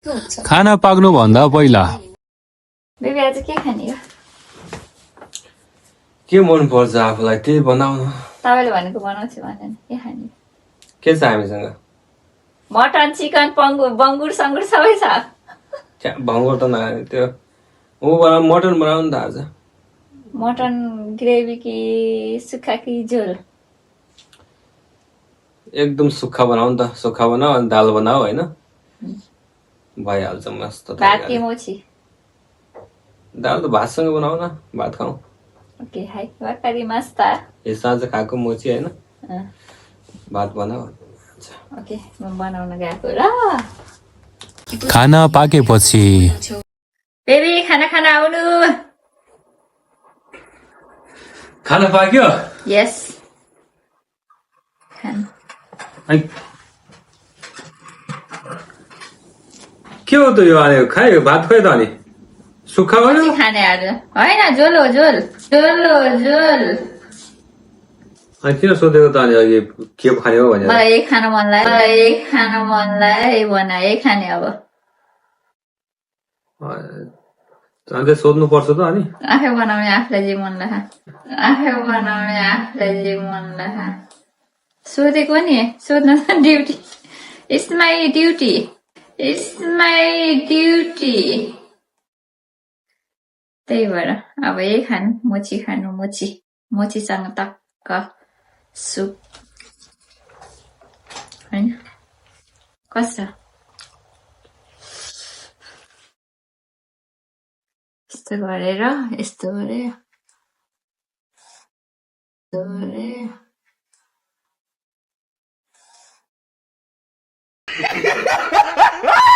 खाना पाक्नुभन्दा पहिला बेबी आज के खाने हो? के मन पर्छ आफूलाई त्यही बनाउनु। तपाईँले भनेको बनाउँछु भनेर के खाने? के छ हामीसँग? मटन, चिकन, बङ्गुर सङ्गुर सबै छ। भङ्गुर त नखाने त्यो मटन बनाउनु त आज। मटन ग्रेभी कि सुक्खा कि झोल? एकदम सुक्खा बनाऊ नि त। सुक्खा बनाऊ अनि दाल बनाऊ होइन, भइहाल्छ मस्त। भात कि मोची? दाल त भातसँग बनाऊ न, भात खाऊ। ओके हाई वाकारी मस्त। यो साँझ खाएको मोची होइन, भात बनाऊ। ओके म बनाउन गएको ल। खाना पाकेपछि बेबी खाना खाना आउनु। खाना पाक्यो? यस खाना। के हो त यो? अनि खायो भात खायो त? अनि सुक्खा बनाऊ खाने आज होइन, झोल हो झोल, झोल हो झोल। अनि किन सोधेको त? अनि अघि के खाने हो भनेर। मलाई यही खान मन लाग्यो, मलाई यही खान मन लाग्यो, बनाए यही खाने अब। अन्त सोध्नु पर्छ त अनि। आफै बनाउने आफूलाई जे मन लाग्छ, आफै बनाउने आफूलाई जे मन लाग्छ। सोधेको नि, सोध्न त duty. It's my duty, it's my duty. त्यही भएर अब यही खानु, मोची खानु, मोची मोचीसँग टक्क सुप होइन। कस्तो यस्तो गरेर यस्तो गरे